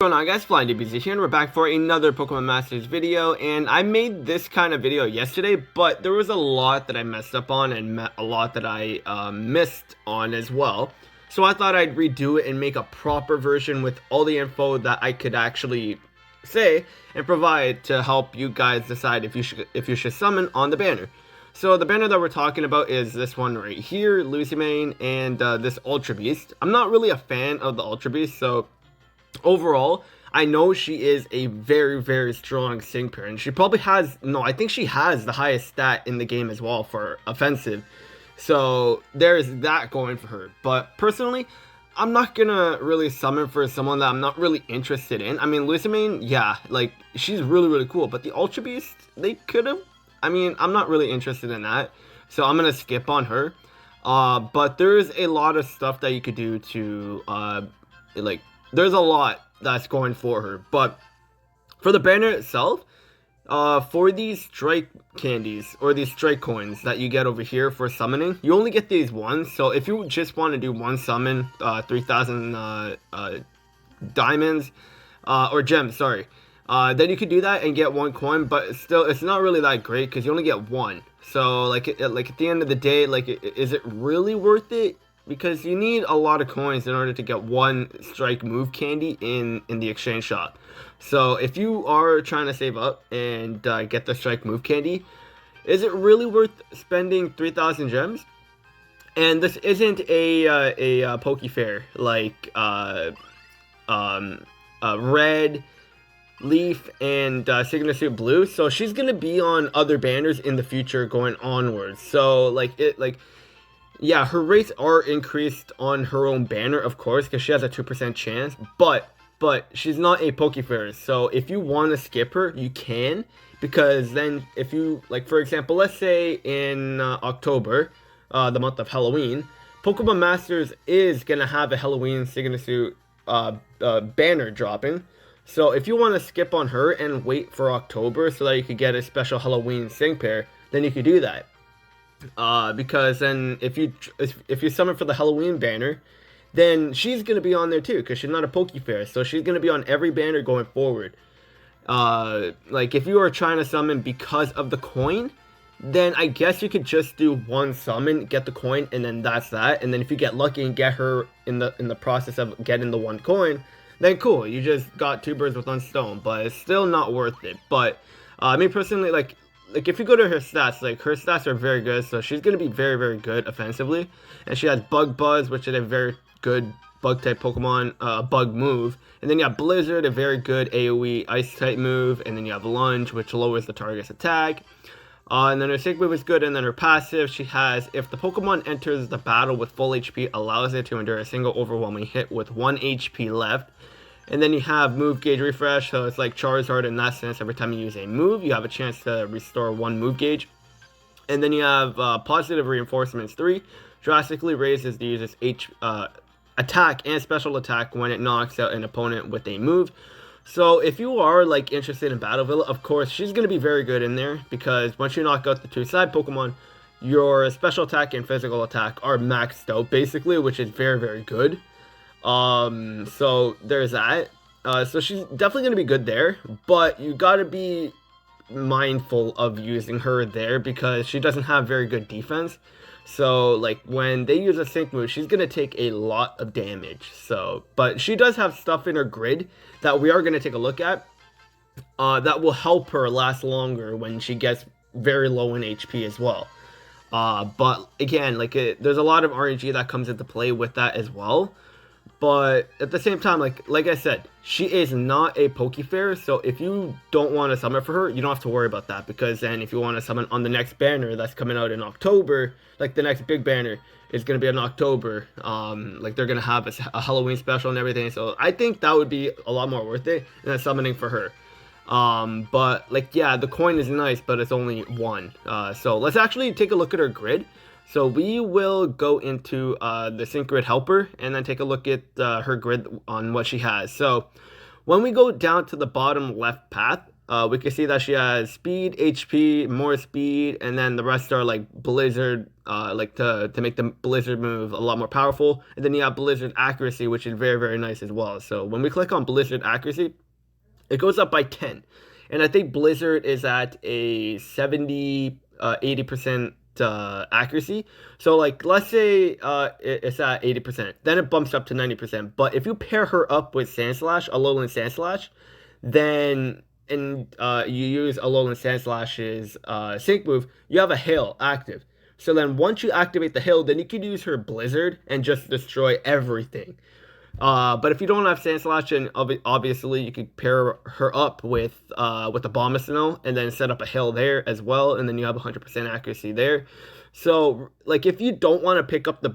What's going on, guys? Flying DBZ here, and we're back for another Pokemon Masters video. And I made this kind of video yesterday, but there was a lot that I messed up on and a lot that I missed on as well. So I thought I'd redo it and make a proper version with all the info that I could actually say and provide to help you guys decide if you should summon on the banner. So the banner that we're talking about is this one right here, Lusamine, and this Ultra Beast. I'm not really a fan of the Ultra Beast, so overall, I know she is a very, very strong sync pair, and she probably has, no, I think she has the highest stat in the game as well for offensive. So there's that going for her. But personally, I'm not gonna really summon for someone that I'm not really interested in. I mean, Lusamine, yeah, like, she's really, really cool, but the Ultra Beast, they could have, I mean, I'm not really interested in that, so I'm gonna skip on her. But there's a lot of stuff that you could do to, there's a lot that's going for her. But for the banner itself, for these strike candies or these strike coins that you get over here for summoning, you only get these once. So if you just want to do one summon, 3,000 diamonds or gems, sorry, then you could do that and get one coin. But still, it's not really that great because you only get one. So like at the end of the day, is it really worth it? Because you need a lot of coins in order to get one strike move candy in the exchange shop. So if you are trying to save up and get the strike move candy, is it really worth spending 3,000 gems? And this isn't a Poke Fair like Red, Leaf, and Sigma Suit Blue. So she's gonna be on other banners in the future going onwards. So yeah, her rates are increased on her own banner, of course, because she has a 2% chance, but she's not a Pokefair, so if you want to skip her, you can, because then if you, like, for example, let's say in October, the month of Halloween, Pokemon Masters is going to have a Halloween Signature banner dropping, so if you want to skip on her and wait for October so that you could get a special Halloween sync pair, then you could do that. Because then if you summon for the Halloween banner, then she's gonna be on there too, because she's not a Pokefair, so she's gonna be on every banner going forward. Like if you are trying to summon because of the coin, then I guess you could just do one summon, get the coin, and then that's that. And then if you get lucky and get her in the process of getting the one coin, then cool, you just got two birds with one stone. But it's still not worth it. But I mean, personally, like if you go to her stats, like her stats are very good, so she's gonna be very, very good offensively, and she has Bug Buzz, which is a very good bug type Pokemon, bug move, and then you have Blizzard, a very good AoE ice type move, and then you have Lunge, which lowers the target's attack, and then her sync move is good, and then her passive, she has, if the Pokemon enters the battle with full HP, allows it to endure a single overwhelming hit with 1 HP left. And then you have move gauge refresh, so it's like Charizard in that sense. Every time you use a move, you have a chance to restore 1 move gauge. And then you have positive reinforcements 3, drastically raises the user's attack and special attack when it knocks out an opponent with a move. So if you are like interested in Battle Villa, of course she's going to be very good in there, because once you knock out the 2 side Pokemon, your special attack and physical attack are maxed out basically, which is very, very good. So there's that. So she's definitely going to be good there, but you got to be mindful of using her there because she doesn't have very good defense. So like when they use a sync move, she's going to take a lot of damage. So, but she does have stuff in her grid that we are going to take a look at, that will help her last longer when she gets very low in HP as well. But again, there's a lot of RNG that comes into play with that as well. But at the same time, like I said, she is not a Pokefair, so if you don't want to summon for her, you don't have to worry about that, because then if you want to summon on the next banner that's coming out in October, like the next big banner is going to be in October, like they're going to have a Halloween special and everything, so I think that would be a lot more worth it than summoning for her. But like, yeah, the coin is nice, but it's only 1. So let's actually take a look at her grid. So we will go into the Sync Grid Helper and then take a look at her grid on what she has. So when we go down to the bottom left path, we can see that she has speed, HP, more speed, and then the rest are like blizzard, like to make the blizzard move a lot more powerful. And then you have blizzard accuracy, which is very, very nice as well. So when we click on blizzard accuracy, it goes up by 10. And I think blizzard is at a 70, 80% accuracy. So like let's say it's at 80%, then it bumps up to 90%. But if you pair her up with Sandslash, Alolan Sandslash, then and you use Alolan Sandslash's sync move, you have a hail active. So then once you activate the hail, then you can use her blizzard and just destroy everything. But if you don't have Sandslash, and obviously you could pair her up with the Abomasnow and then set up a hill there as well, and then you have 100% accuracy there. So like if you don't want to pick up the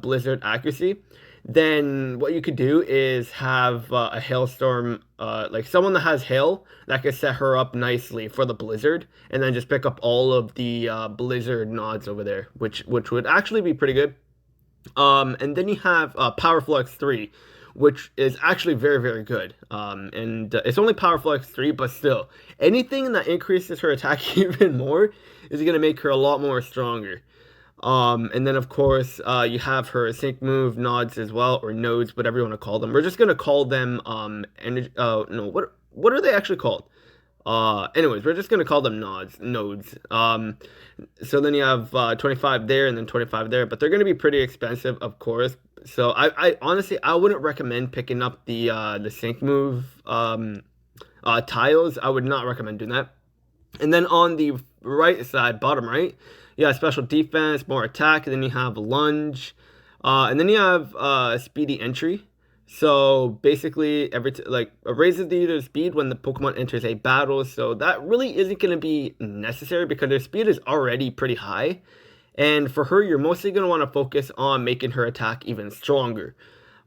Blizzard accuracy, then what you could do is have a Hailstorm, like someone that has Hail that could set her up nicely for the Blizzard, and then just pick up all of the Blizzard nods over there, which would actually be pretty good. And then you have Power Flux 3, which is actually very, very good. And it's only Power Flux 3, but still, anything that increases her attack even more is going to make her a lot more stronger. And then, of course, you have her sync move nods as well, or nodes, whatever you want to call them. We're just going to call them, no, what are they actually called? Anyways, we're just going to call them nodes. So then you have 25 there and then 25 there, but they're going to be pretty expensive, of course. So I honestly, I wouldn't recommend picking up the sync move tiles. I would not recommend doing that. And then on the right side, bottom right, you have special defense, more attack, and then you have lunge, and then you have speedy entry. So basically, like raises the user's speed when the Pokemon enters a battle. So that really isn't going to be necessary because their speed is already pretty high. And for her, you're mostly going to want to focus on making her attack even stronger.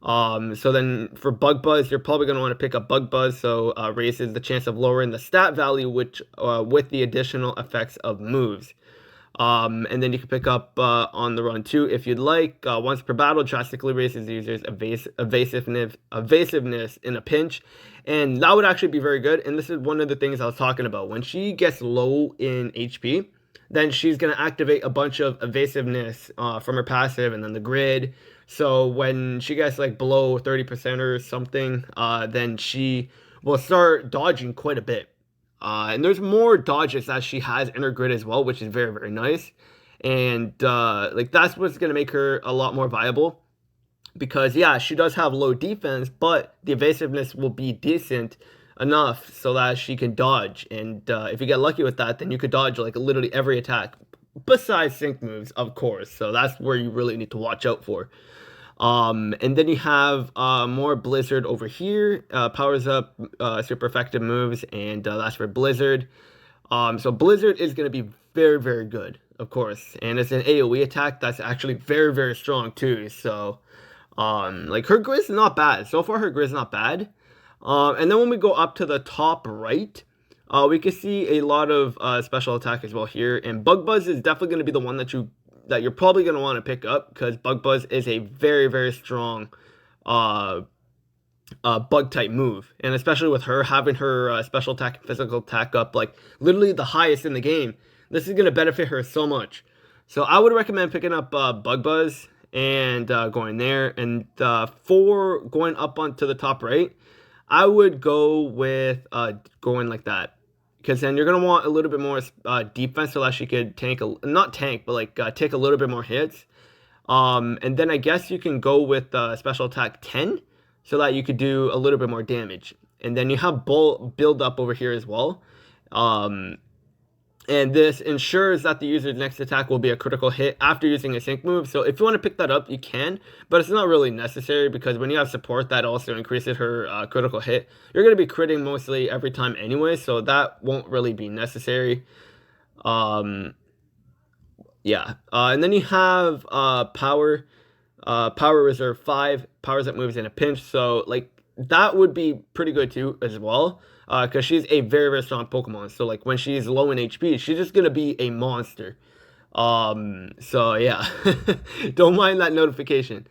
So then for Bug Buzz, you're probably going to want to pick up Bug Buzz. So raises the chance of lowering the stat value, which with the additional effects of moves. And then you can pick up on the run too if you'd like. Once per battle, drastically raises the user's evasiveness in a pinch. And that would actually be very good. And this is one of the things I was talking about. When she gets low in HP, then she's going to activate a bunch of evasiveness from her passive and then the grid. So when she gets like below 30% or something, then she will start dodging quite a bit. And there's more dodges that she has in her grid as well, which is very, very nice. And like that's what's going to make her a lot more viable. Because, yeah, she does have low defense, but the evasiveness will be decent enough so that she can dodge. And if you get lucky with that, then you could dodge like literally every attack. Besides sync moves, of course. So that's where you really need to watch out for. And then you have more Blizzard over here, powers up super effective moves, and that's for Blizzard. So Blizzard is going to be very, very good, of course, and it's an AoE attack that's actually very, very strong too. So like her grid's not bad. So far her grid's not bad. And then when we go up to the top right, we can see a lot of special attack as well here, and Bug Buzz is definitely going to be the one that you're probably going to want to pick up because Bug Buzz is a very, very strong bug type move. And especially with her having her special attack and physical attack up like literally the highest in the game, this is going to benefit her so much. So I would recommend picking up Bug Buzz and going there. And for going up onto the top right, I would go with going like that. Because then you're going to want a little bit more defense so that she could tank, not tank, but like take a little bit more hits. And then I guess you can go with special attack 10 so that you could do a little bit more damage. And then you have build up over here as well. And this ensures that the user's next attack will be a critical hit after using a sync move. So if you want to pick that up, you can, but it's not really necessary because when you have support, that also increases her critical hit. You're going to be critting mostly every time anyway, so that won't really be necessary. Yeah. And then you have Power Reserve 5, powers up moves in a pinch. So like that would be pretty good too as well. Because she's a very, very strong Pokemon. So, like, when she's low in HP, she's just going to be a monster. So, yeah. Don't mind that notification.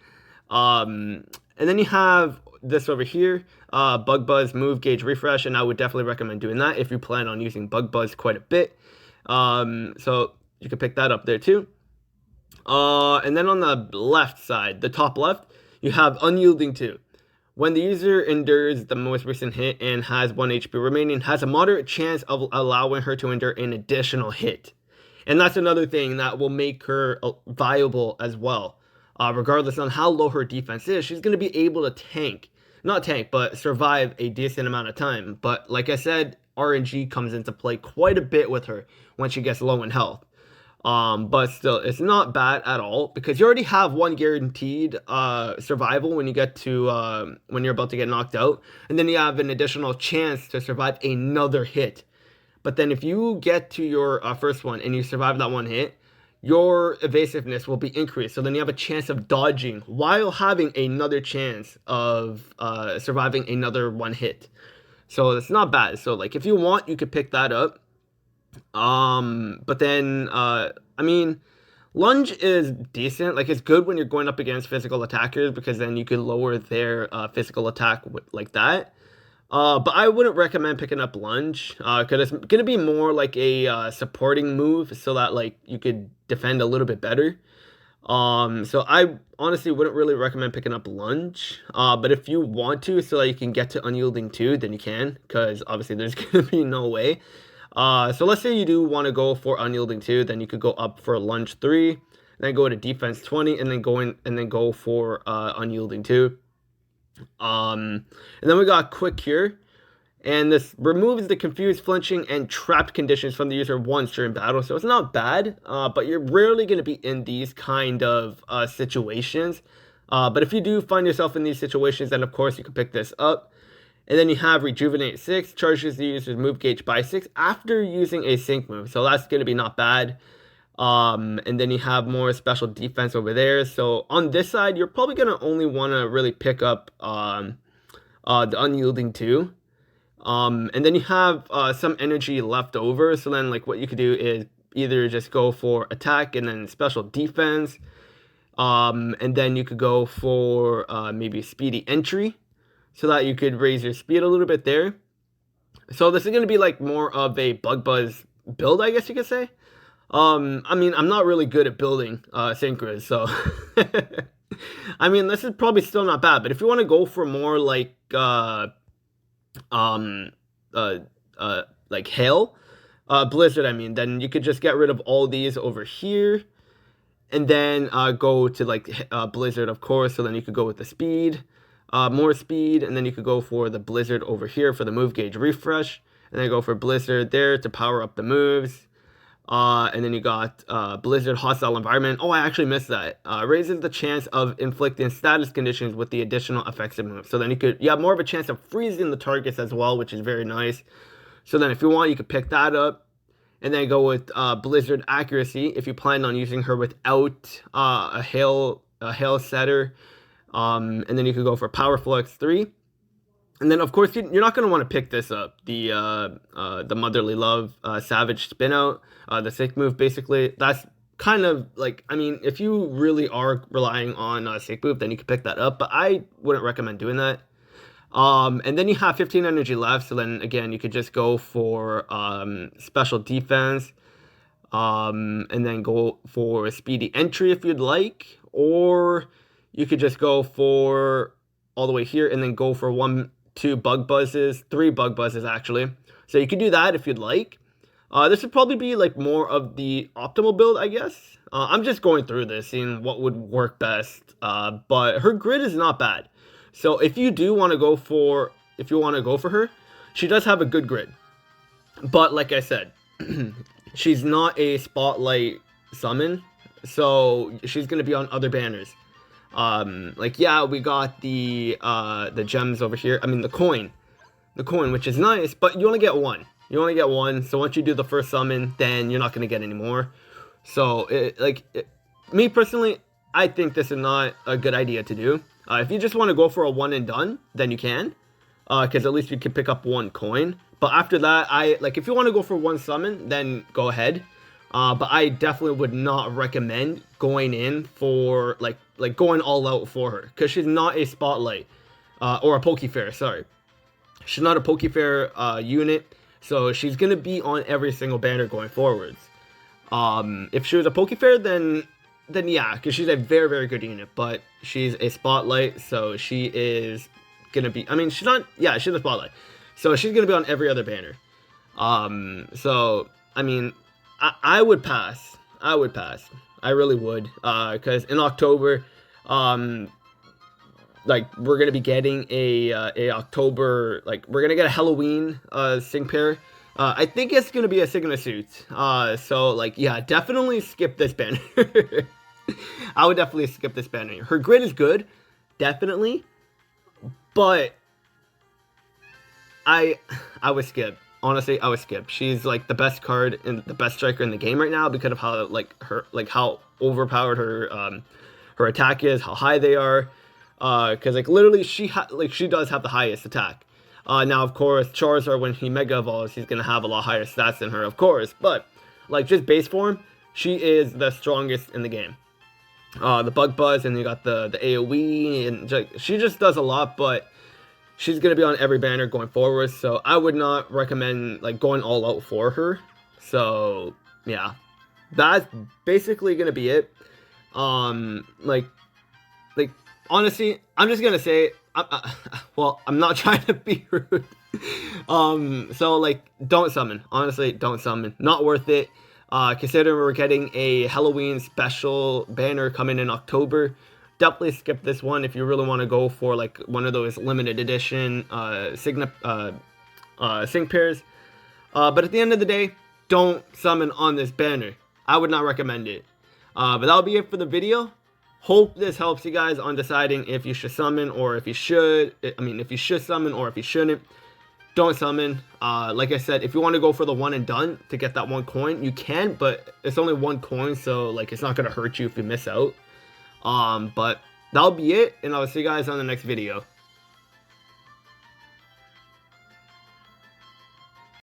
And then you have this over here, Bug Buzz, Move Gauge, Refresh, and I would definitely recommend doing that if you plan on using Bug Buzz quite a bit. So you can pick that up there too. And then on the left side, the top left, you have Unyielding 2. When the user endures the most recent hit and has 1 HP remaining, has a moderate chance of allowing her to endure an additional hit. And that's another thing that will make her viable as well. Regardless on how low her defense is, she's going to be able to not tank, but survive a decent amount of time. But like I said, RNG comes into play quite a bit with her when she gets low in health. But still, it's not bad at all because you already have one guaranteed survival when you get to when you're about to get knocked out, and then you have an additional chance to survive another hit. But then if you get to your first one and you survive that one hit, your evasiveness will be increased. So then you have a chance of dodging while having another chance of surviving another one hit. So it's not bad. So like if you want, you could pick that up. But then, I mean, lunge is decent. Like, it's good when you're going up against physical attackers because then you can lower their physical attack like that. But I wouldn't recommend picking up lunge because it's gonna be more like a supporting move so that like you could defend a little bit better. So I honestly wouldn't really recommend picking up lunge. But if you want to, so that you can get to Unyielding 2, then you can, because obviously there's gonna be no way. So let's say you do want to go for Unyielding 2, then you could go up for Lunge 3, then go to Defense 20, and then go for Unyielding 2. And then we got Quick Cure, and this removes the confused, flinching, and trapped conditions from the user once during battle. So it's not bad, but you're rarely going to be in these kind of situations. But if you do find yourself in these situations, then of course you can pick this up. And then you have Rejuvenate 6, charges the user's move gauge by 6 after using a sync move. So that's going to be not bad. And then you have more special defense over there. So on this side, you're probably going to only want to really pick up the Unyielding 2. And then you have some energy left over. So then like what you could do is either just go for attack and then special defense. And then you could go for maybe Speedy Entry, so that you could raise your speed a little bit there. So this is going to be like more of a Bug Buzz build, I guess you could say. I mean, I'm not really good at building synchros, so I mean, this is probably still not bad. But if you want to go for more like hail, blizzard, I mean, then you could just get rid of all these over here, and then go to like blizzard, of course. So then you could go with the speed. More speed, and then you could go for the blizzard over here for the move gauge refresh, and then go for blizzard there to power up the moves. And then you got blizzard hostile environment. Oh, I actually missed that. Raises the chance of inflicting status conditions with the additional effective moves. So then you have more of a chance of freezing the targets as well, which is very nice. So then if you want, you could pick that up, and then go with blizzard accuracy if you plan on using her without a hail setter. And then you could go for Power Flux 3. And then, of course, you're not going to want to pick this up. The Motherly Love Savage Spin Out, the sick move, basically. That's kind of like, I mean, if you really are relying on sick move, then you could pick that up. But I wouldn't recommend doing that. And then you have 15 energy left. So then, again, you could just go for special defense. And then go for Speedy Entry if you'd like. Or you could just go for all the way here and then go for 1, 2 Bug Buzzes, 3 Bug Buzzes actually. So you could do that if you'd like. This would probably be like more of the optimal build, I guess. I'm just going through this, seeing what would work best. But her grid is not bad. So if you do want to go for, her, she does have a good grid. But like I said, she's not a spotlight summon, so she's gonna be on other banners. Like, yeah, we got the gems over here. I mean, the coin, which is nice, but you only get one. So once you do the first summon, then you're not going to get any more. So, me personally, I think this is not a good idea to do. If you just want to go for a one and done, then you can. Because at least you can pick up one coin. But after that, if you want to go for one summon, then go ahead. But I definitely would not recommend going in for, going all out for her. Because she's not a spotlight or a Pokefair, sorry. She's not a Pokefair unit, so she's gonna be on every single banner going forwards. If she was a Pokefair, then yeah, because she's a very, very good unit, but she's a Spotlight, so she is gonna be, I mean, she's not, yeah, she's a Spotlight, so she's gonna be on every other banner. So, I mean, I would pass. I would pass. I really would, because in October, like, we're gonna be getting a October, like, we're gonna get a Halloween sync pair. I think it's gonna be a Sigma suit. So like, yeah, definitely skip this banner. I would definitely skip this banner. Her grid is good, definitely, but I would skip. Honestly, I would skip. She's like the best card and the best striker in the game right now because of how how overpowered her attack is, how high they are. Because like literally she does have the highest attack. Now of course Charizard, when he Mega Evolves, he's gonna have a lot higher stats than her, of course. But like just base form, she is the strongest in the game. The Bug Buzz, and you got the AOE, and she just does a lot. But she's gonna be on every banner going forward, so I would not recommend like going all out for her. So yeah, that's basically gonna be it. Like honestly, I'm just gonna say, well, I'm not trying to be rude. So like, don't summon. Honestly, don't summon. Not worth it. Considering we're getting a Halloween special banner coming in October, definitely skip this one if you really want to go for like one of those limited edition sync pairs. But at the end of the day, don't summon on this banner. I would not recommend it. But that'll be it for the video. Hope this helps you guys on deciding if you should summon or if you should. I mean, if you should summon or if you shouldn't. Don't summon. Like I said, if you want to go for the one and done to get that 1 coin, you can, but it's only 1 coin, so like it's not gonna hurt you if you miss out. But that'll be it, and I'll see you guys on the next video.